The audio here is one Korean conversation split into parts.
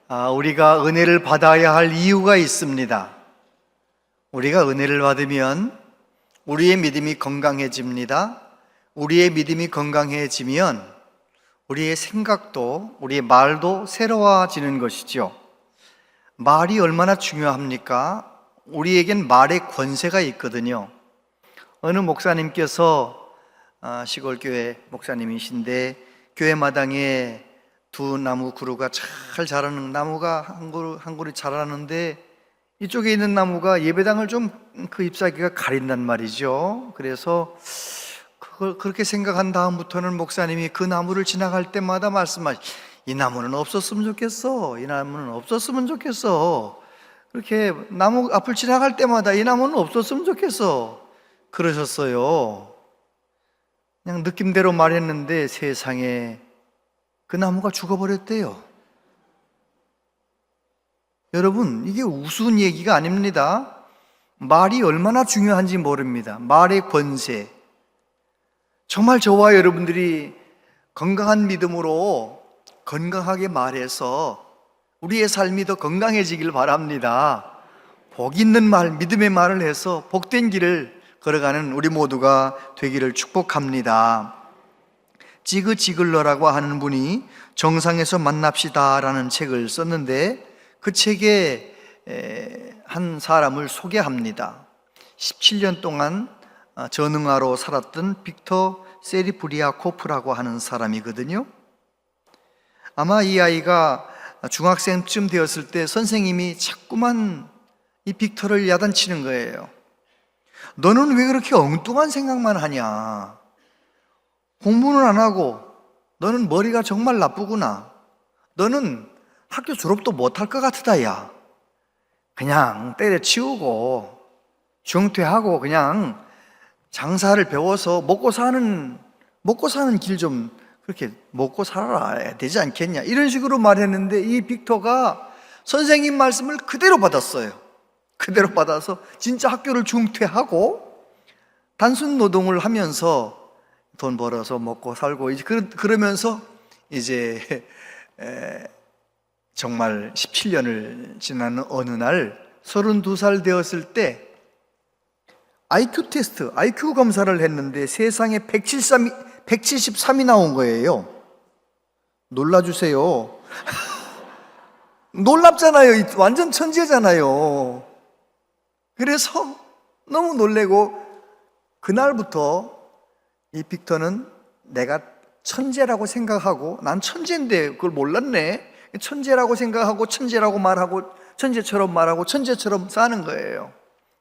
우리가 은혜를 받아야 할 이유가 있습니다. 우리가 은혜를 받으면 우리의 믿음이 건강해집니다. 우리의 믿음이 건강해지면 우리의 생각도, 우리의 말도 새로워지는 것이죠. 말이 얼마나 중요합니까? 우리에겐 말의 권세가 있거든요. 어느 목사님께서 시골교회 목사님이신데 교회 마당에 두 나무 그루가 잘 자라는 나무가 한 그루 자라는데 이쪽에 있는 나무가 예배당을 좀 그 잎사귀가 가린단 말이죠. 그래서 그걸 그렇게 생각한 다음부터는 목사님이 그 나무를 지나갈 때마다 이 나무는 없었으면 좋겠어. 이 나무는 없었으면 좋겠어. 그렇게 나무 앞을 지나갈 때마다 이 나무는 없었으면 좋겠어. 그러셨어요. 그냥 느낌대로 말했는데 세상에 그 나무가 죽어버렸대요. 여러분, 이게 우스운 얘기가 아닙니다. 말이 얼마나 중요한지 모릅니다. 말의 권세. 정말 저와 여러분들이 건강한 믿음으로 건강하게 말해서 우리의 삶이 더 건강해지길 바랍니다. 복 있는 말, 믿음의 말을 해서 복된 길을 걸어가는 우리 모두가 되기를 축복합니다. 지그 지글러라고 하는 분이 정상에서 만납시다라는 책을 썼는데 그 책에 한 사람을 소개합니다. 17년 동안 전응아로 살았던 빅터 세리브리아코프라고 하는 사람이거든요. 아마 이 아이가 중학생쯤 되었을 때 선생님이 자꾸만 이 빅터를 야단치는 거예요. 너는 왜 그렇게 엉뚱한 생각만 하냐? 공부는 안 하고 너는 머리가 정말 나쁘구나. 너는 학교 졸업도 못할 것 같다 야. 그냥 때려치우고 중퇴하고 그냥 장사를 배워서 먹고 사는 길 좀 그렇게 먹고 살아야 되지 않겠냐, 이런 식으로 말했는데 이 빅터가 선생님 말씀을 그대로 받았어요. 그대로 받아서 진짜 학교를 중퇴하고 단순 노동을 하면서 돈 벌어서 먹고 살고 이제 그러면서 이제 정말 17년을 지나는 어느 날 32살 되었을 때 IQ 테스트, IQ 검사를 했는데 세상에 173이 나온 거예요. 놀라주세요. 놀랍잖아요. 완전 천재잖아요. 그래서 너무 놀래고 그날부터 이 빅터는 내가 천재라고 생각하고, 난 천재인데 그걸 몰랐네. 천재라고 생각하고 천재라고 말하고 천재처럼 말하고 천재처럼 사는 거예요.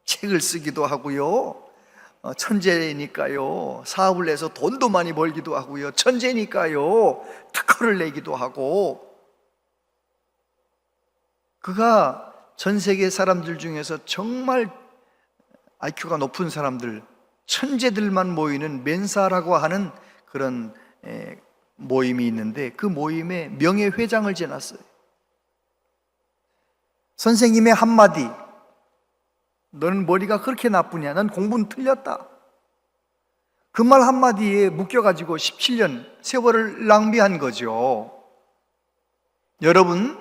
책을 쓰기도 하고요, 천재니까요 사업을 해서 돈도 많이 벌기도 하고요, 천재니까요 특허를 내기도 하고. 그가 전 세계 사람들 중에서 정말 IQ가 높은 사람들, 천재들만 모이는 멘사라고 하는 그런 모임이 있는데 그 모임에 명예회장을 지났어요. 선생님의 한마디, 너는 머리가 그렇게 나쁘냐, 넌 공부는 틀렸다, 그 말 한마디에 묶여가지고 17년 세월을 낭비한 거죠. 여러분,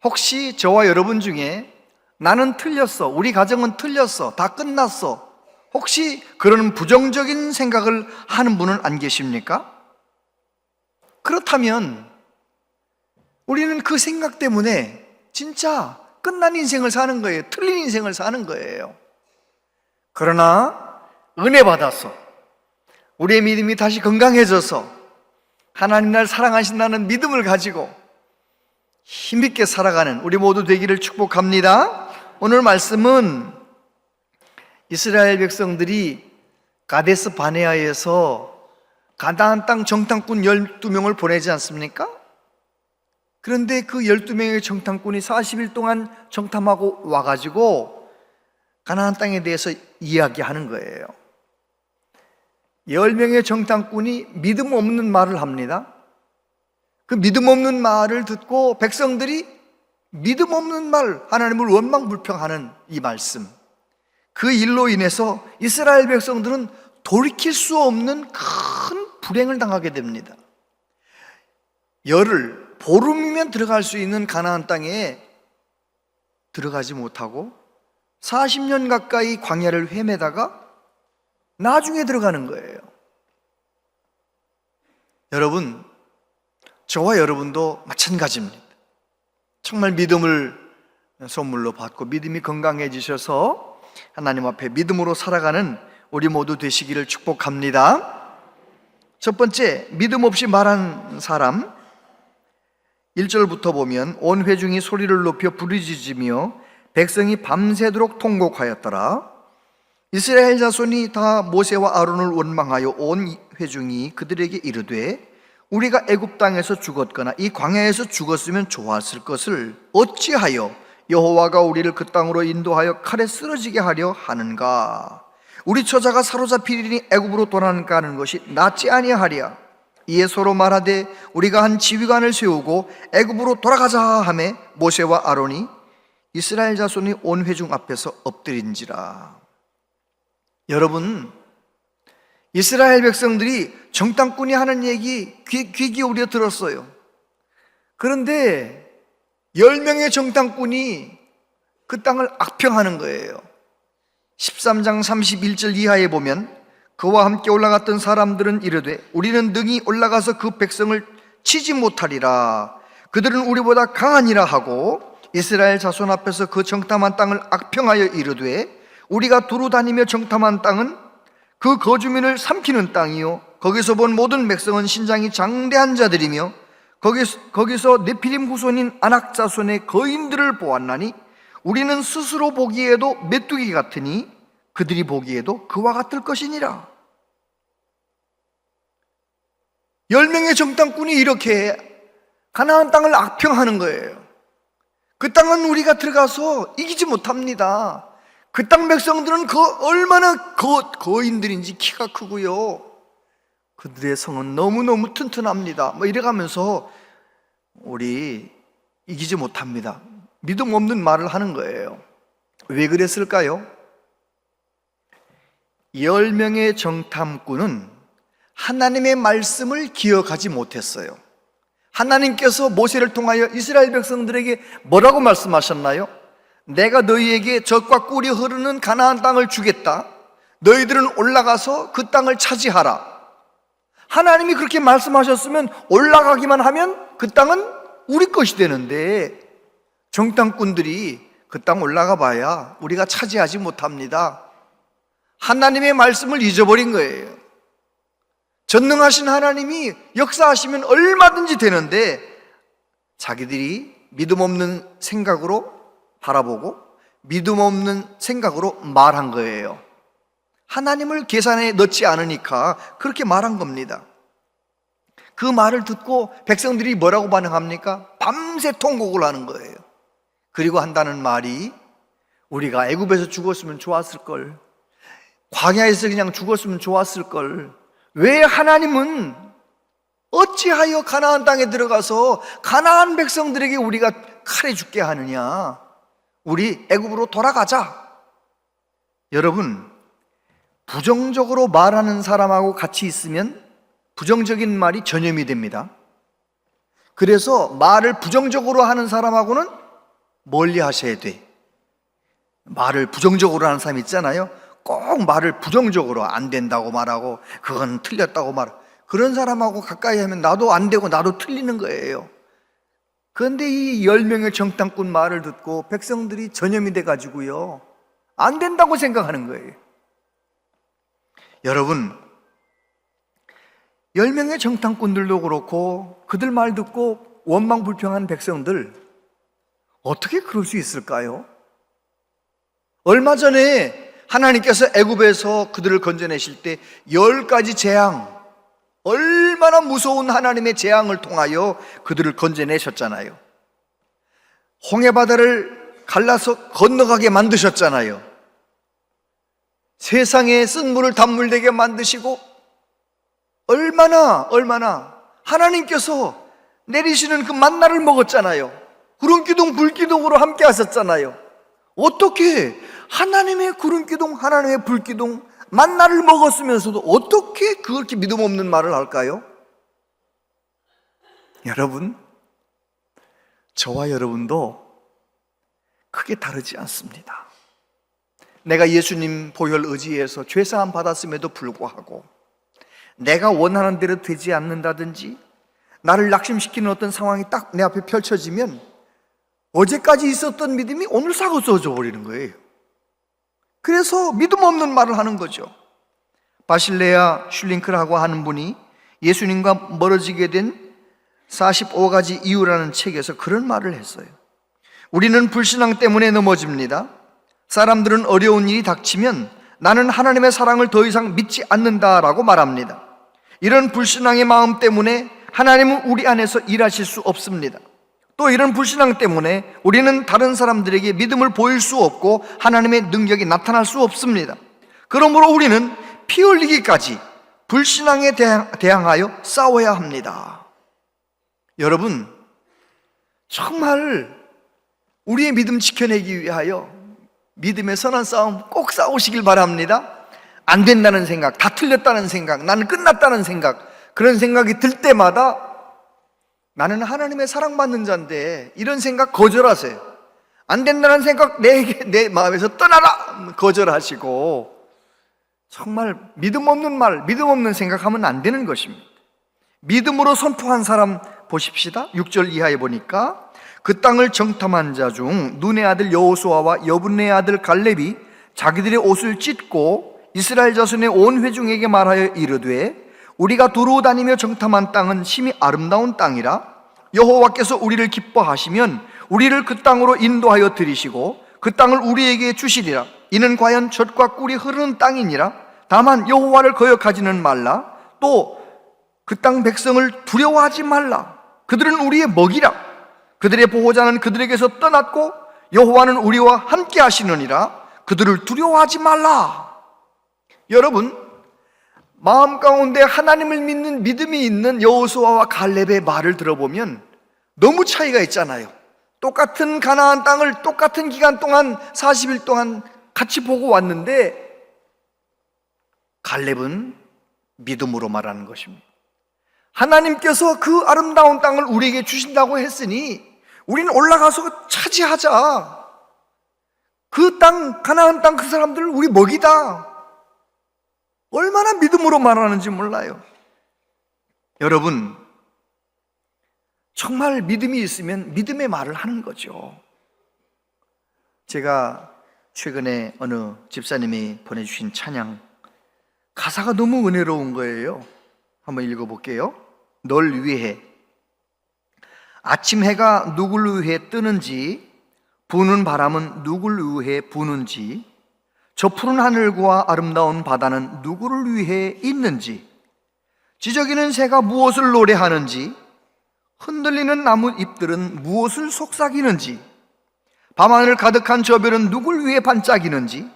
혹시 저와 여러분 중에 나는 틀렸어, 우리 가정은 틀렸어, 다 끝났어, 혹시 그런 부정적인 생각을 하는 분은 안 계십니까? 그렇다면 우리는 그 생각 때문에 진짜 끝난 인생을 사는 거예요. 틀린 인생을 사는 거예요. 그러나 은혜 받아서 우리의 믿음이 다시 건강해져서 하나님 날 사랑하신다는 믿음을 가지고 힘있게 살아가는 우리 모두 되기를 축복합니다. 오늘 말씀은 이스라엘 백성들이 가데스 바네아에서 가나안 땅 정탐꾼 12명을 보내지 않습니까? 그런데 그 12명의 정탐꾼이 40일 동안 정탐하고 와가지고 가나안 땅에 대해서 이야기하는 거예요. 10명의 정탐꾼이 믿음 없는 말을 합니다. 그 믿음 없는 말을 듣고 백성들이 믿음 없는 말, 하나님을 원망불평하는 이 말씀, 그 일로 인해서 이스라엘 백성들은 돌이킬 수 없는 큰 불행을 당하게 됩니다. 열흘, 보름이면 들어갈 수 있는 가나안 땅에 들어가지 못하고 40년 가까이 광야를 헤매다가 나중에 들어가는 거예요. 여러분, 저와 여러분도 마찬가지입니다. 정말 믿음을 선물로 받고 믿음이 건강해지셔서 하나님 앞에 믿음으로 살아가는 우리 모두 되시기를 축복합니다. 첫 번째, 믿음 없이 말한 사람. 1절부터 보면 온 회중이 소리를 높여 부르짖으며 백성이 밤새도록 통곡하였더라. 이스라엘 자손이 다 모세와 아론을 원망하여 온 회중이 그들에게 이르되 우리가 애굽 땅에서 죽었거나 이 광야에서 죽었으면 좋았을 것을 어찌하여 여호와가 우리를 그 땅으로 인도하여 칼에 쓰러지게 하려 하는가? 우리 처자가 사로잡히리니 애굽으로 돌아가는 하는 것이 낫지 아니하랴. 이에 서로 말하되 우리가 한 지휘관을 세우고 애굽으로 돌아가자 하매 모세와 아론이 이스라엘 자손이 온 회중 앞에서 엎드린지라. 여러분, 이스라엘 백성들이 정탐꾼이 하는 얘기 귀 기울여 들었어요. 그런데 10명의 정탐꾼이 그 땅을 악평하는 거예요. 13장 31절 이하에 보면 그와 함께 올라갔던 사람들은 이르되 우리는 능히 올라가서 그 백성을 치지 못하리라. 그들은 우리보다 강하니라 하고 이스라엘 자손 앞에서 그 정탐한 땅을 악평하여 이르되 우리가 두루 다니며 정탐한 땅은 그 거주민을 삼키는 땅이요 거기서 본 모든 백성은 신장이 장대한 자들이며 거기서 네피림 후손인 아낙 자손의 거인들을 보았나니 우리는 스스로 보기에도 메뚜기 같으니 그들이 보기에도 그와 같을 것이니라. 10명의 정탐꾼이 이렇게 가나안 땅을 악평하는 거예요. 그 땅은 우리가 들어가서 이기지 못합니다. 그 땅 백성들은 얼마나 거인들인지 키가 크고요, 그들의 성은 너무너무 튼튼합니다. 뭐 이래가면서 우리 이기지 못합니다. 믿음 없는 말을 하는 거예요. 왜 그랬을까요? 10명의 정탐꾼은 하나님의 말씀을 기억하지 못했어요. 하나님께서 모세를 통하여 이스라엘 백성들에게 뭐라고 말씀하셨나요? 내가 너희에게 젖과 꿀이 흐르는 가나안 땅을 주겠다. 너희들은 올라가서 그 땅을 차지하라. 하나님이 그렇게 말씀하셨으면 올라가기만 하면 그 땅은 우리 것이 되는데 정탐꾼들이 그 땅 올라가 봐야 우리가 차지하지 못합니다. 하나님의 말씀을 잊어버린 거예요. 전능하신 하나님이 역사하시면 얼마든지 되는데 자기들이 믿음 없는 생각으로 바라보고 믿음 없는 생각으로 말한 거예요. 하나님을 계산에 넣지 않으니까 그렇게 말한 겁니다. 그 말을 듣고 백성들이 뭐라고 반응합니까? 밤새 통곡을 하는 거예요. 그리고 한다는 말이 우리가 애굽에서 죽었으면 좋았을 걸, 광야에서 그냥 죽었으면 좋았을 걸, 왜 하나님은 어찌하여 가나안 땅에 들어가서 가나안 백성들에게 우리가 칼에 죽게 하느냐? 우리 애굽으로 돌아가자. 여러분, 부정적으로 말하는 사람하고 같이 있으면 부정적인 말이 전염이 됩니다. 그래서 말을 부정적으로 하는 사람하고는 멀리 하셔야 돼. 말을 부정적으로 하는 사람 있잖아요. 꼭 말을 부정적으로 안 된다고 말하고 그건 틀렸다고 말하고, 그런 사람하고 가까이 하면 나도 안 되고 나도 틀리는 거예요. 그런데 이 10명의 정탐꾼 말을 듣고 백성들이 전염이 돼가지고요, 안 된다고 생각하는 거예요. 여러분, 10명의 정탐꾼들도 그렇고 그들 말 듣고 원망불평한 백성들, 어떻게 그럴 수 있을까요? 얼마 전에 하나님께서 애굽에서 그들을 건져내실 때 10가지 재앙, 얼마나 무서운 하나님의 재앙을 통하여 그들을 건져내셨잖아요. 홍해바다를 갈라서 건너가게 만드셨잖아요. 세상에 쓴 물을 단물되게 만드시고, 얼마나 하나님께서 내리시는 그 만나를 먹었잖아요. 구름기둥 불기둥으로 함께 하셨잖아요. 어떻게 하나님의 구름기둥, 하나님의 불기둥, 만나를 먹었으면서도 어떻게 그렇게 믿음 없는 말을 할까요? 여러분, 저와 여러분도 크게 다르지 않습니다. 내가 예수님 보혈 의지해서 죄사함 받았음에도 불구하고 내가 원하는 대로 되지 않는다든지 나를 낙심시키는 어떤 상황이 딱 내 앞에 펼쳐지면 어제까지 있었던 믿음이 오늘 사고서져 버리는 거예요. 그래서 믿음 없는 말을 하는 거죠. 바실레아 슐링크라고 하는 분이 예수님과 멀어지게 된 45가지 이유라는 책에서 그런 말을 했어요. 우리는 불신앙 때문에 넘어집니다. 사람들은 어려운 일이 닥치면 나는 하나님의 사랑을 더 이상 믿지 않는다라고 말합니다. 이런 불신앙의 마음 때문에 하나님은 우리 안에서 일하실 수 없습니다. 또 이런 불신앙 때문에 우리는 다른 사람들에게 믿음을 보일 수 없고 하나님의 능력이 나타날 수 없습니다. 그러므로 우리는 피 흘리기까지 불신앙에 대항하여 싸워야 합니다. 여러분, 정말 우리의 믿음 지켜내기 위하여 믿음의 선한 싸움 꼭 싸우시길 바랍니다. 안 된다는 생각, 다 틀렸다는 생각, 나는 끝났다는 생각, 그런 생각이 들 때마다 나는 하나님의 사랑받는 자인데 이런 생각 거절하세요. 안 된다는 생각 내 마음에서 떠나라 거절하시고 정말 믿음 없는 말, 믿음 없는 생각하면 안 되는 것입니다. 믿음으로 선포한 사람 보십시다. 6절 이하에 보니까 그 땅을 정탐한 자 중 눈의 아들 여호수아와 여분의 아들 갈렙이 자기들의 옷을 찢고 이스라엘 자손의 온 회중에게 말하여 이르되 우리가 두루 다니며 정탐한 땅은 심히 아름다운 땅이라 여호와께서 우리를 기뻐하시면 우리를 그 땅으로 인도하여 들이시고 그 땅을 우리에게 주시리라. 이는 과연 젖과 꿀이 흐르는 땅이니라. 다만 여호와를 거역하지는 말라. 또 그 땅 백성을 두려워하지 말라. 그들은 우리의 먹이라. 그들의 보호자는 그들에게서 떠났고 여호와는 우리와 함께 하시느니라. 그들을 두려워하지 말라. 여러분, 마음 가운데 하나님을 믿는 믿음이 있는 여호수아와 갈렙의 말을 들어보면 너무 차이가 있잖아요. 똑같은 가나안 땅을 똑같은 기간 동안 40일 동안 같이 보고 왔는데 갈렙은 믿음으로 말하는 것입니다. 하나님께서 그 아름다운 땅을 우리에게 주신다고 했으니 우리는 올라가서 차지하자. 그 땅, 가나안 땅 그 사람들 우리 먹이다. 얼마나 믿음으로 말하는지 몰라요. 여러분, 정말 믿음이 있으면 믿음의 말을 하는 거죠. 제가 최근에 어느 집사님이 보내주신 찬양 가사가 너무 은혜로운 거예요. 한번 읽어볼게요. 널 위해. 아침 해가 누굴 위해 뜨는지, 부는 바람은 누굴 위해 부는지, 저 푸른 하늘과 아름다운 바다는 누구를 위해 있는지, 지저귀는 새가 무엇을 노래하는지, 흔들리는 나무 잎들은 무엇을 속삭이는지, 밤하늘 가득한 저 별은 누굴 위해 반짝이는지,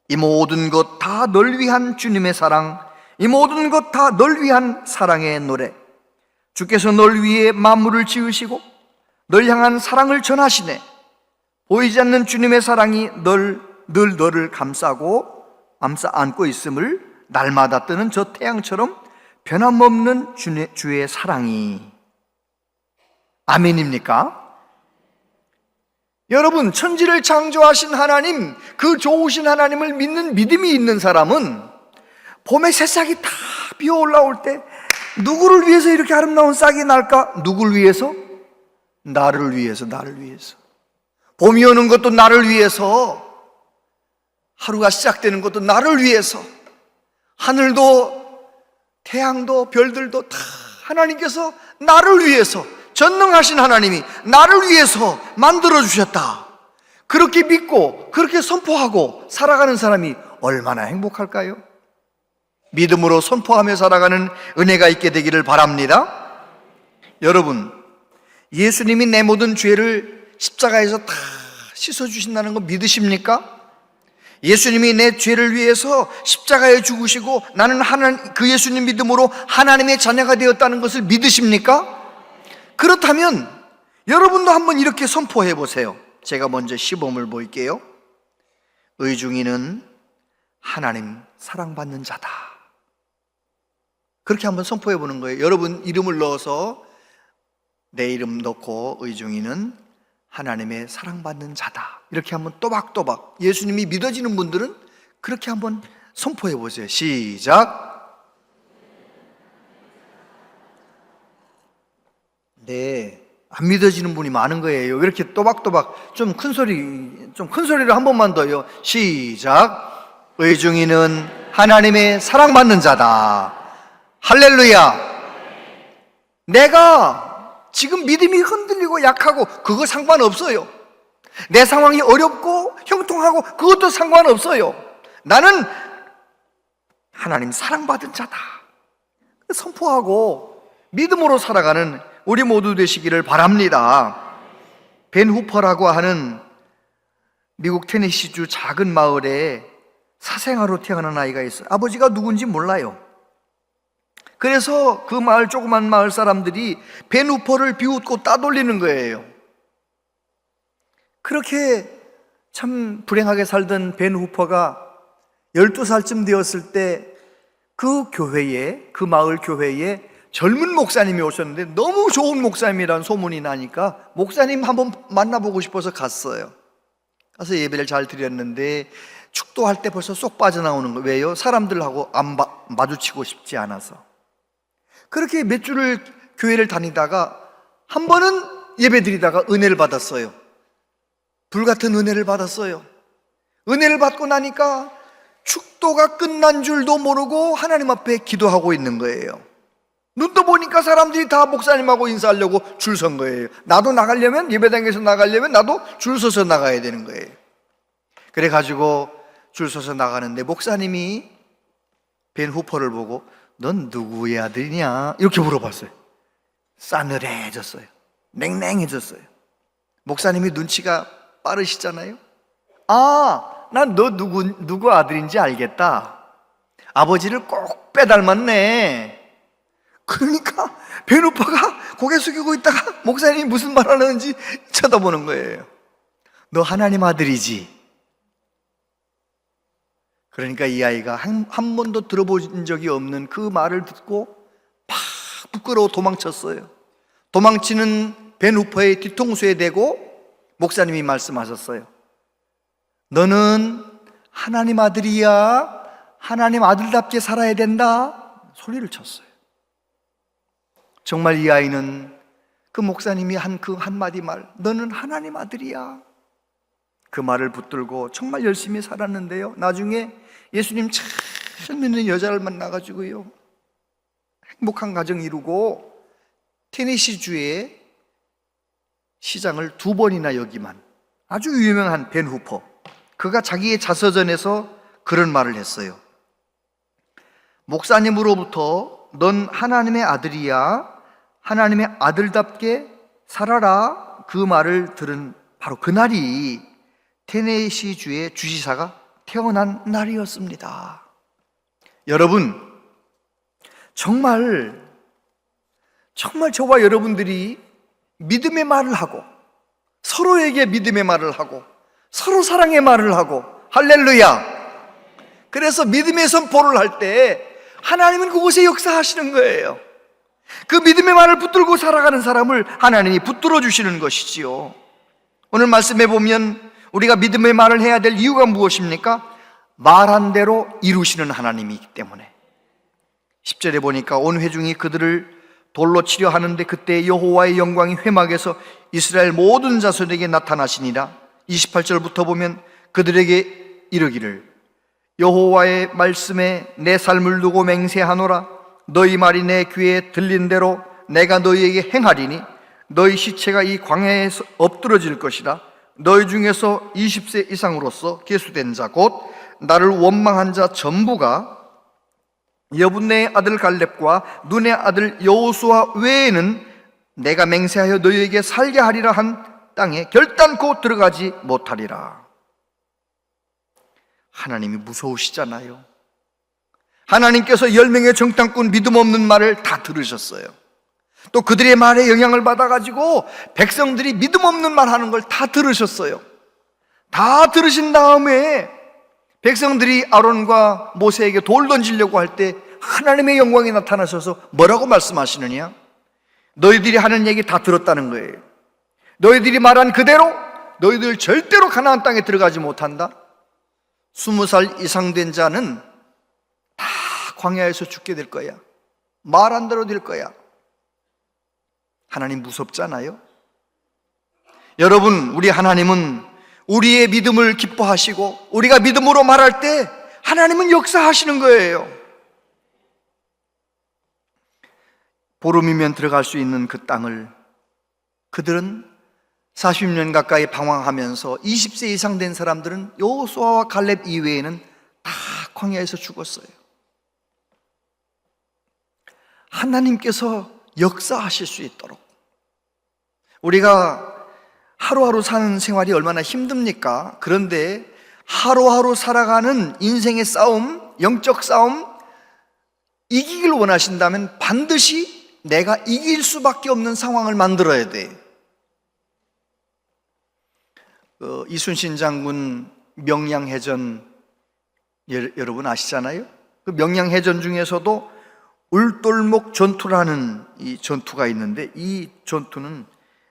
이 모든 것 다 널 위한 주님의 사랑, 이 모든 것 다 널 위한 사랑의 노래. 주께서 널 위해 만물을 지으시고 널 향한 사랑을 전하시네. 보이지 않는 주님의 사랑이 늘 너를 감싸 안고 있음을 날마다 뜨는 저 태양처럼 변함없는 주의 사랑이. 아멘입니까? 여러분, 천지를 창조하신 하나님, 그 좋으신 하나님을 믿는 믿음이 있는 사람은 봄에 새싹이 다 피어 올라올 때 누구를 위해서 이렇게 아름다운 싹이 날까? 누구를 위해서? 나를 위해서, 나를 위해서. 봄이 오는 것도 나를 위해서, 하루가 시작되는 것도 나를 위해서, 하늘도 태양도 별들도 다 하나님께서 나를 위해서, 전능하신 하나님이 나를 위해서 만들어주셨다. 그렇게 믿고 그렇게 선포하고 살아가는 사람이 얼마나 행복할까요? 믿음으로 선포하며 살아가는 은혜가 있게 되기를 바랍니다. 여러분, 예수님이 내 모든 죄를 십자가에서 다 씻어주신다는 거 믿으십니까? 예수님이 내 죄를 위해서 십자가에 죽으시고 나는 그 예수님 믿음으로 하나님의 자녀가 되었다는 것을 믿으십니까? 그렇다면 여러분도 한번 이렇게 선포해 보세요. 제가 먼저 시범을 보일게요. 의중이는 하나님 사랑받는 자다. 그렇게 한번 선포해 보는 거예요. 여러분 이름을 넣어서 내 이름 넣고 의중이는 하나님의 사랑받는 자다. 이렇게 한번 또박또박 예수님이 믿어지는 분들은 그렇게 한번 선포해 보세요. 시작. 네, 안 믿어지는 분이 많은 거예요. 이렇게 또박또박 좀 큰 소리로 한 번만 더요. 시작. 의중이는 하나님의 사랑받는 자다. 할렐루야. 내가 지금 믿음이 흔들리고 약하고 그거 상관없어요. 내 상황이 어렵고 형통하고 그것도 상관없어요. 나는 하나님 사랑받은 자다. 선포하고 믿음으로 살아가는 우리 모두 되시기를 바랍니다. 벤 후퍼라고 하는 미국 테네시주 작은 마을에 사생아로 태어난 아이가 있어요. 아버지가 누군지 몰라요. 그래서 그 마을, 조그만 마을 사람들이 벤 후퍼를 비웃고 따돌리는 거예요. 그렇게 참 불행하게 살던 벤 후퍼가 12살쯤 되었을 때 그 마을 교회에 젊은 목사님이 오셨는데 너무 좋은 목사님이라는 소문이 나니까 목사님 한번 만나보고 싶어서 갔어요. 가서 예배를 잘 드렸는데 축도할 때 벌써 쏙 빠져나오는 거예요. 왜요? 사람들하고 안 마주치고 싶지 않아서. 그렇게 몇 주를 교회를 다니다가 한 번은 예배 드리다가 은혜를 받았어요. 불같은 은혜를 받았어요. 은혜를 받고 나니까 축도가 끝난 줄도 모르고 하나님 앞에 기도하고 있는 거예요. 눈 떠 보니까 사람들이 다 목사님하고 인사하려고 줄 선 거예요. 나도 나가려면, 예배당에서 나가려면 나도 줄 서서 나가야 되는 거예요. 그래가지고 줄 서서 나가는데 목사님이 벤 후퍼를 보고 넌 누구의 아들이냐? 이렇게 물어봤어요. 싸늘해졌어요. 냉랭해졌어요. 목사님이 눈치가 빠르시잖아요. 아, 난 너 누구 아들인지 알겠다. 아버지를 꼭 빼닮았네. 그러니까 벤 후퍼가 고개 숙이고 있다가 목사님이 무슨 말 하는지 쳐다보는 거예요. 너 하나님 아들이지? 그러니까 이 아이가 한 번도 들어본 적이 없는 그 말을 듣고 막 부끄러워 도망쳤어요. 도망치는 벤 후퍼의 뒤통수에 대고 목사님이 말씀하셨어요. 너는 하나님 아들이야. 하나님 아들답게 살아야 된다. 소리를 쳤어요. 정말 이 아이는 그 목사님이 한 그 한마디 말, 너는 하나님 아들이야, 그 말을 붙들고 정말 열심히 살았는데요, 나중에 예수님 참 믿는 여자를 만나가지고요 행복한 가정 이루고 테네시주의 시장을 2번이나 역임한 아주 유명한 벤 후퍼, 그가 자기의 자서전에서 그런 말을 했어요. 목사님으로부터 넌 하나님의 아들이야, 하나님의 아들답게 살아라, 그 말을 들은 바로 그날이 테네시주의 주지사가 태어난 날이었습니다. 여러분, 정말 저와 여러분들이 믿음의 말을 하고 서로에게 믿음의 말을 하고 서로 사랑의 말을 하고, 할렐루야. 그래서 믿음의 선포를 할 때 하나님은 그곳에 역사하시는 거예요. 그 믿음의 말을 붙들고 살아가는 사람을 하나님이 붙들어 주시는 것이지요. 오늘 말씀해 보면 우리가 믿음의 말을 해야 될 이유가 무엇입니까? 말한 대로 이루시는 하나님이기 때문에. 10절에 보니까 온 회중이 그들을 돌로 치려 하는데 그때 여호와의 영광이 회막에서 이스라엘 모든 자손에게 나타나시니라. 28절부터 보면 그들에게 이르기를 여호와의 말씀에 내 삶을 두고 맹세하노라. 너희 말이 내 귀에 들린 대로 내가 너희에게 행하리니 너희 시체가 이 광야에 엎드러질 것이라. 너희 중에서 20세 이상으로서 계수된 자 곧 나를 원망한 자 전부가 여분네의 아들 갈렙과 눈의 아들 여호수아 외에는 내가 맹세하여 너희에게 살게 하리라 한 땅에 결단코 들어가지 못하리라. 하나님이 무서우시잖아요. 하나님께서 10명의 정탐꾼 믿음 없는 말을 다 들으셨어요. 또 그들의 말에 영향을 받아가지고 백성들이 믿음 없는 말 하는 걸 다 들으셨어요. 다 들으신 다음에 백성들이 아론과 모세에게 돌 던지려고 할 때 하나님의 영광이 나타나셔서 뭐라고 말씀하시느냐? 너희들이 하는 얘기 다 들었다는 거예요. 너희들이 말한 그대로 너희들 절대로 가나안 땅에 들어가지 못한다. 20살 이상 된 자는 다 광야에서 죽게 될 거야. 말한 대로 될 거야. 하나님 무섭잖아요. 여러분, 우리 하나님은 우리의 믿음을 기뻐하시고 우리가 믿음으로 말할 때 하나님은 역사하시는 거예요. 보름이면 들어갈 수 있는 그 땅을 그들은 40년 가까이 방황하면서 20세 이상 된 사람들은 여호수아와 갈렙 이외에는 다 광야에서 죽었어요. 하나님께서 역사하실 수 있도록, 우리가 하루하루 사는 생활이 얼마나 힘듭니까? 그런데 하루하루 살아가는 인생의 싸움, 영적 싸움, 이기길 원하신다면 반드시 내가 이길 수밖에 없는 상황을 만들어야 돼. 이순신 장군 명량해전 여러분 아시잖아요? 그 명량해전 중에서도 울돌목 전투라는 이 전투가 있는데, 이 전투는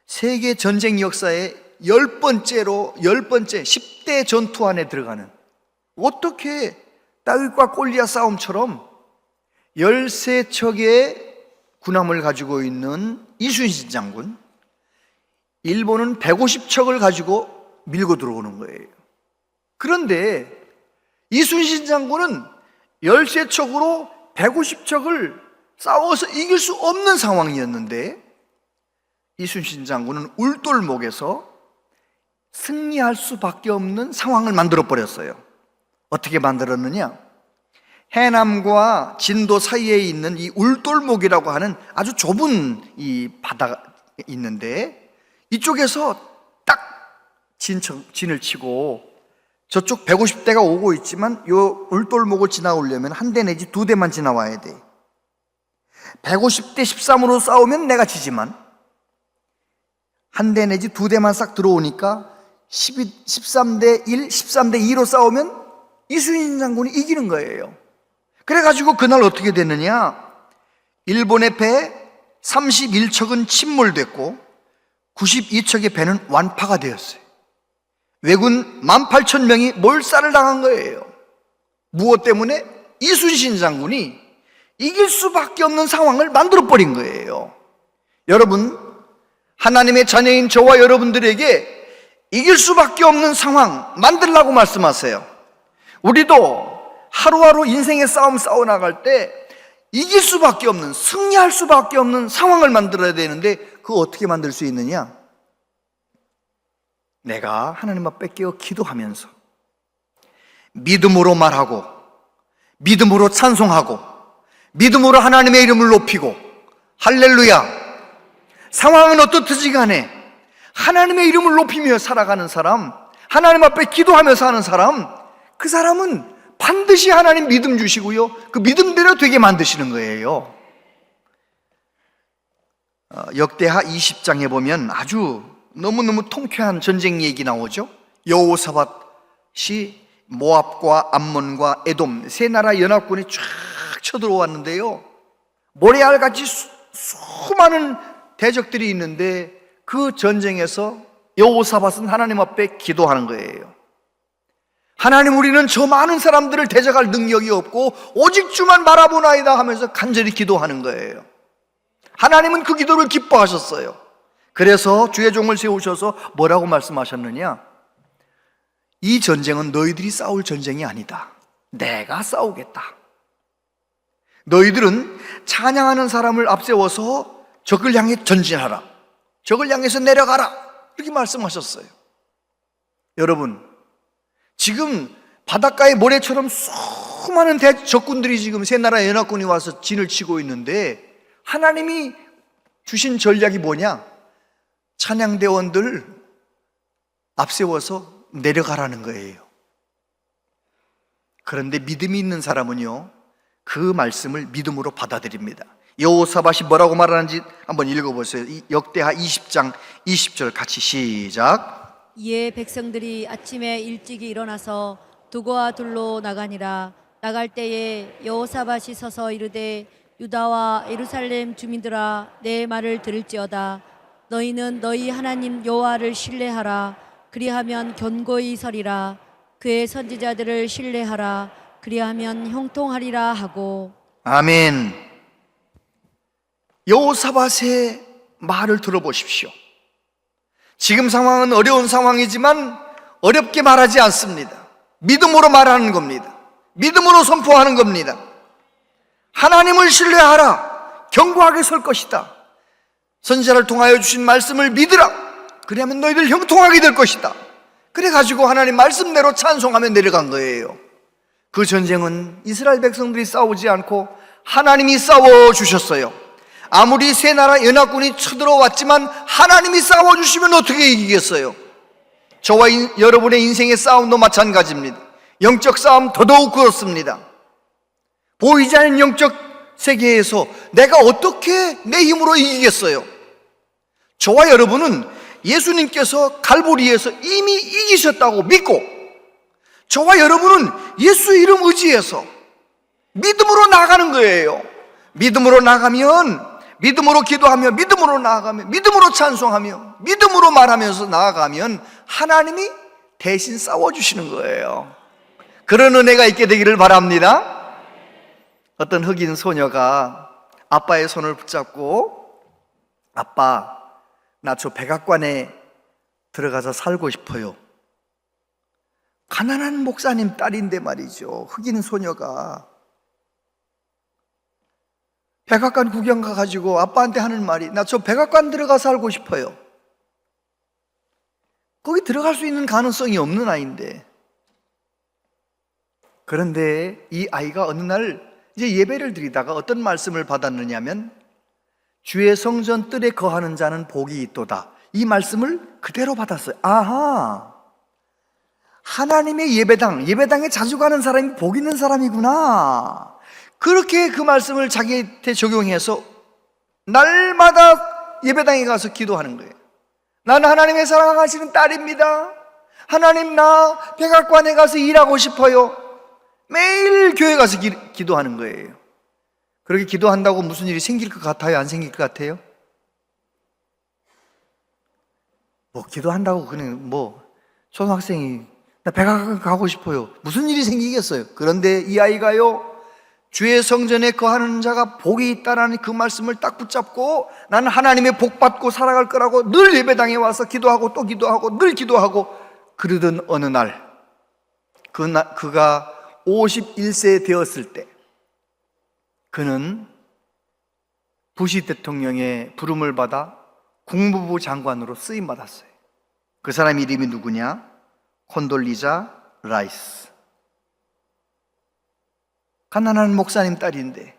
세계 전쟁 역사의 10대 전투 안에 들어가는, 어떻게 다윗과 골리앗 싸움처럼 13척의 군함을 가지고 있는 이순신 장군, 일본은 150척을 가지고 밀고 들어오는 거예요. 그런데 이순신 장군은 13척으로 150척을 싸워서 이길 수 없는 상황이었는데, 이순신 장군은 울돌목에서 승리할 수밖에 없는 상황을 만들어 버렸어요. 어떻게 만들었느냐? 해남과 진도 사이에 있는 이 울돌목이라고 하는 아주 좁은 이 바다가 있는데, 이쪽에서 딱 진을 치고 저쪽 150대가 오고 있지만 이 울돌목을 지나오려면 한 대 내지 두 대만 지나와야 돼. 150대 13으로 싸우면 내가 지지만 한 대 내지 두 대만 싹 들어오니까 13대 1, 13대 2로 싸우면 이순신 장군이 이기는 거예요. 그래가지고 그날 어떻게 됐느냐? 일본의 배 31척은 침몰됐고 92척의 배는 완파가 되었어요. 왜군 18,000명이 몰살을 당한 거예요. 무엇 때문에? 이순신 장군이 이길 수밖에 없는 상황을 만들어버린 거예요. 여러분, 하나님의 자녀인 저와 여러분들에게 이길 수밖에 없는 상황 만들라고 말씀하세요. 우리도 하루하루 인생의 싸움 싸워나갈 때 이길 수밖에 없는, 승리할 수밖에 없는 상황을 만들어야 되는데, 그거 어떻게 만들 수 있느냐? 내가 하나님 앞에 깨어 기도하면서 믿음으로 말하고, 믿음으로 찬송하고, 믿음으로 하나님의 이름을 높이고, 할렐루야, 상황은 어떻든지 간에 하나님의 이름을 높이며 살아가는 사람, 하나님 앞에 기도하며 사는 사람, 그 사람은 반드시 하나님 믿음 주시고요, 그 믿음대로 되게 만드시는 거예요. 역대하 20장에 보면 아주 너무너무 통쾌한 전쟁 얘기 나오죠. 여호사밧이 모압과 암몬과 에돔 세 나라 연합군이 쫙 쳐들어왔는데요, 모래알같이 수많은 대적들이 있는데 그 전쟁에서 여호사밧은 하나님 앞에 기도하는 거예요. 하나님, 우리는 저 많은 사람들을 대적할 능력이 없고 오직 주만 바라보나이다 하면서 간절히 기도하는 거예요. 하나님은 그 기도를 기뻐하셨어요. 그래서 주의 종을 세우셔서 뭐라고 말씀하셨느냐? 이 전쟁은 너희들이 싸울 전쟁이 아니다. 내가 싸우겠다. 너희들은 찬양하는 사람을 앞세워서 적을 향해 전진하라. 적을 향해서 내려가라. 이렇게 말씀하셨어요. 여러분, 지금 바닷가의 모래처럼 수많은 적군들이 지금 세 나라 연합군이 와서 진을 치고 있는데, 하나님이 주신 전략이 뭐냐? 찬양대원들 앞세워서 내려가라는 거예요. 그런데 믿음이 있는 사람은요, 그 말씀을 믿음으로 받아들입니다. 여호사밧이 뭐라고 말하는지 한번 읽어보세요. 역대하 20장 20절 같이 시작. 이에 백성들이 아침에 일찍이 일어나서 두고와 둘로 나가니라. 나갈 때에 여호사밧이 서서 이르되 유다와 예루살렘 주민들아 내 말을 들을지어다. 너희는 너희 하나님 여호와를 신뢰하라. 그리하면 견고히 서리라. 그의 선지자들을 신뢰하라. 그리하면 형통하리라 하고. 아멘. 여호사밧의 말을 들어보십시오. 지금 상황은 어려운 상황이지만 어렵게 말하지 않습니다. 믿음으로 말하는 겁니다. 믿음으로 선포하는 겁니다. 하나님을 신뢰하라. 견고하게 설 것이다. 선지자를 통하여 주신 말씀을 믿으라. 그리하면 너희들 형통하게 될 것이다. 그래가지고 하나님 말씀대로 찬송하며 내려간 거예요. 그 전쟁은 이스라엘 백성들이 싸우지 않고 하나님이 싸워주셨어요. 아무리 세 나라 연합군이 쳐들어왔지만 하나님이 싸워주시면 어떻게 이기겠어요? 저와 여러분의 인생의 싸움도 마찬가지입니다. 영적 싸움 더더욱 그렇습니다. 보이지 않는 영적 세계에서 내가 어떻게 내 힘으로 이기겠어요? 저와 여러분은 예수님께서 갈보리에서 이미 이기셨다고 믿고, 저와 여러분은 예수 이름 의지해서 믿음으로 나아가는 거예요. 믿음으로 나가면, 믿음으로 기도하며, 믿음으로 나아가며, 믿음으로 찬송하며, 믿음으로 말하면서 나아가면 하나님이 대신 싸워주시는 거예요. 그런 은혜가 있게 되기를 바랍니다. 어떤 흑인 소녀가 아빠의 손을 붙잡고, 아빠, 나 저 백악관에 들어가서 살고 싶어요. 가난한 목사님 딸인데 말이죠. 흑인 소녀가 백악관 구경 가가지고 아빠한테 하는 말이, 나 저 백악관 들어가 살고 싶어요. 거기 들어갈 수 있는 가능성이 없는 아이인데. 그런데 이 아이가 어느 날 이제 예배를 드리다가 어떤 말씀을 받았느냐면, 주의 성전 뜰에 거하는 자는 복이 있도다. 이 말씀을 그대로 받았어요. 아하, 하나님의 예배당에 자주 가는 사람이 복 있는 사람이구나. 그렇게 그 말씀을 자기한테 적용해서 날마다 예배당에 가서 기도하는 거예요. 나는 하나님의 사랑하시는 딸입니다. 하나님, 나 백악관에 가서 일하고 싶어요. 매일 교회 가서 기도하는 거예요. 그렇게 기도한다고 무슨 일이 생길 것 같아요? 안 생길 것 같아요? 뭐 기도한다고 그냥 초등학생이 나 백악관 가고 싶어요. 무슨 일이 생기겠어요? 그런데 이 아이가요, 주의 성전에 거하는 자가 복이 있다라는 그 말씀을 딱 붙잡고, 나는 하나님의 복 받고 살아갈 거라고 늘 예배당에 와서 기도하고 또 기도하고 늘 기도하고, 그러던 어느 날 그가 51세 되었을 때, 그는 부시 대통령의 부름을 받아 국무부 장관으로 쓰임 받았어요. 그 사람 이름이 누구냐? 콘돌리자 라이스. 가난한 목사님 딸인데,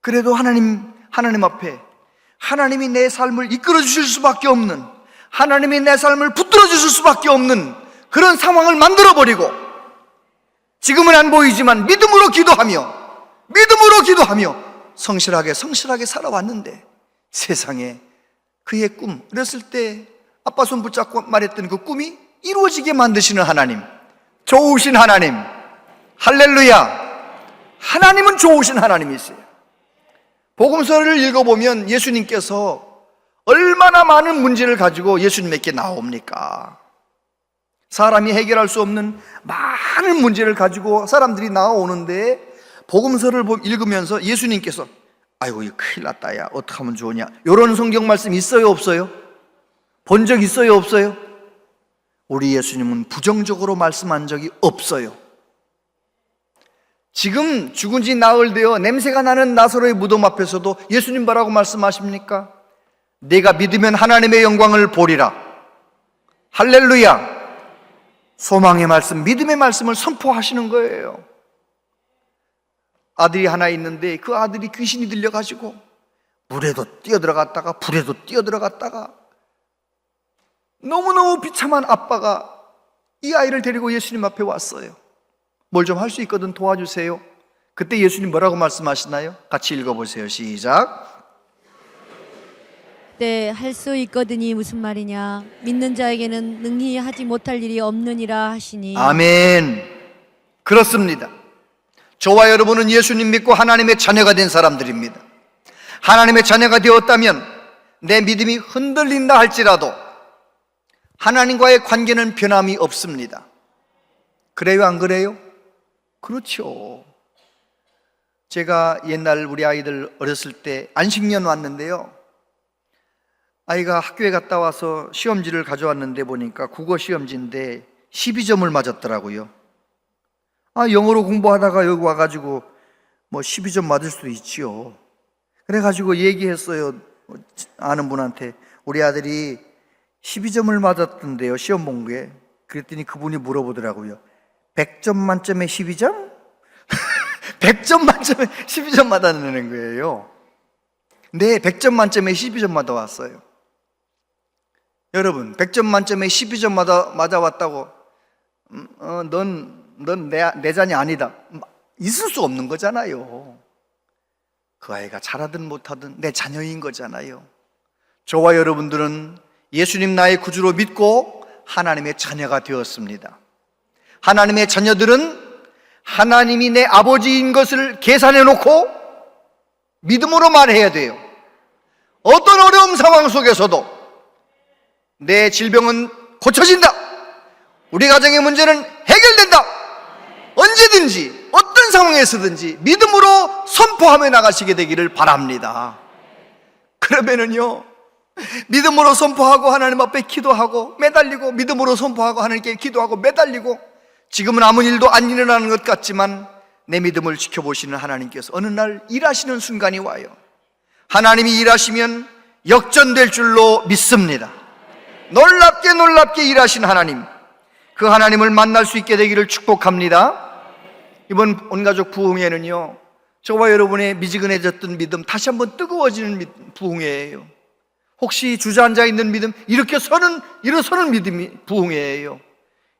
그래도 하나님 앞에 하나님이 내 삶을 이끌어 주실 수밖에 없는, 하나님이 내 삶을 붙들어 주실 수밖에 없는 그런 상황을 만들어 버리고, 지금은 안 보이지만 믿음으로 기도하며 성실하게 살아왔는데, 세상에 그의 꿈, 어렸을 때 아빠 손 붙잡고 말했던 그 꿈이 이루어지게 만드시는 하나님, 좋으신 하나님, 할렐루야. 하나님은 좋으신 하나님이세요. 복음서를 읽어보면 예수님께서 얼마나 많은 문제를 가지고 예수님에게 나옵니까? 사람이 해결할 수 없는 많은 문제를 가지고 사람들이 나오는데, 복음서를 읽으면서 예수님께서 아이고 이거 큰일 났다, 야 어떡하면 좋으냐, 이런 성경 말씀 있어요 없어요? 본 적 있어요 없어요? 우리 예수님은 부정적으로 말씀한 적이 없어요. 지금 죽은 지 나흘 되어 냄새가 나는 나사로의 무덤 앞에서도 예수님 뭐라고 말씀하십니까? 내가 믿으면 하나님의 영광을 보리라. 할렐루야. 소망의 말씀, 믿음의 말씀을 선포하시는 거예요. 아들이 하나 있는데 그 아들이 귀신이 들려가지고 물에도 뛰어들어갔다가 불에도 뛰어들어갔다가, 너무너무 비참한 아빠가 이 아이를 데리고 예수님 앞에 왔어요. 뭘 좀 할 수 있거든 도와주세요. 그때 예수님 뭐라고 말씀하시나요? 같이 읽어보세요. 시작. 네, 할 수 있거든이 무슨 말이냐? 믿는 자에게는 능히 하지 못할 일이 없느니라 하시니. 아멘. 그렇습니다. 저와 여러분은 예수님 믿고 하나님의 자녀가 된 사람들입니다. 하나님의 자녀가 되었다면 내 믿음이 흔들린다 할지라도 하나님과의 관계는 변함이 없습니다. 그래요, 안 그래요? 그렇죠. 제가 옛날 우리 아이들 어렸을 때 안식년 왔는데요, 아이가 학교에 갔다 와서 시험지를 가져왔는데 보니까 국어 시험지인데 12점을 맞았더라고요. 영어로 공부하다가 여기 와가지고 뭐 12점 맞을 수도 있지요. 그래가지고 얘기했어요, 아는 분한테. 우리 아들이 12점을 맞았던데요, 시험 본 게. 그랬더니 그분이 물어보더라고요. 100점 만점에 12점? 100점 만점에 12점 맞았는 거예요. 네, 100점 만점에 12점 맞아왔어요. 여러분, 100점 만점에 12점 맞아왔다고 넌 내 자녀 아니다, 있을 수 없는 거잖아요. 그 아이가 잘하든 못하든 내 자녀인 거잖아요. 저와 여러분들은 예수님 나의 구주로 믿고 하나님의 자녀가 되었습니다. 하나님의 자녀들은 하나님이 내 아버지인 것을 계산해 놓고 믿음으로 말해야 돼요. 어떤 어려운 상황 속에서도 내 질병은 고쳐진다, 우리 가정의 문제는 해결된다, 언제든지 어떤 상황에서든지 믿음으로 선포하며 나가시게 되기를 바랍니다. 그러면은요, 믿음으로 선포하고 하나님 앞에 기도하고 매달리고, 믿음으로 선포하고 하나님께 기도하고 매달리고, 지금은 아무 일도 안 일어나는 것 같지만 내 믿음을 지켜보시는 하나님께서 어느 날 일하시는 순간이 와요. 하나님이 일하시면 역전될 줄로 믿습니다. 놀랍게 일하신 하나님, 그 하나님을 만날 수 있게 되기를 축복합니다. 이번 온가족 부흥회는요, 저와 여러분의 미지근해졌던 믿음 다시 한번 뜨거워지는 부흥회예요. 혹시 주저앉아 있는 믿음 일어서는 믿음이 부흥회예요.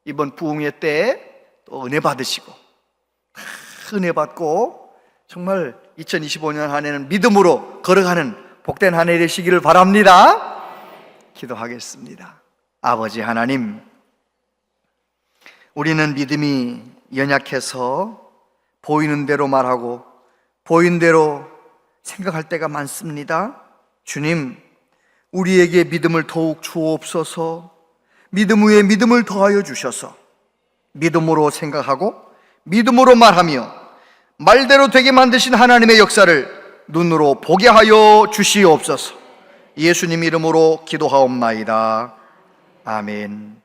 이번 부흥회 때 또 은혜 받으시고, 은혜 받고 정말 2025년 한 해는 믿음으로 걸어가는 복된 한 해 되시기를 바랍니다. 기도하겠습니다. 아버지 하나님, 우리는 믿음이 연약해서 보이는 대로 말하고 보이는 대로 생각할 때가 많습니다. 주님, 우리에게 믿음을 더욱 주옵소서. 믿음 위에 믿음을 더하여 주셔서 믿음으로 생각하고 믿음으로 말하며 말대로 되게 만드신 하나님의 역사를 눈으로 보게 하여 주시옵소서. 예수님 이름으로 기도하옵나이다. 아멘.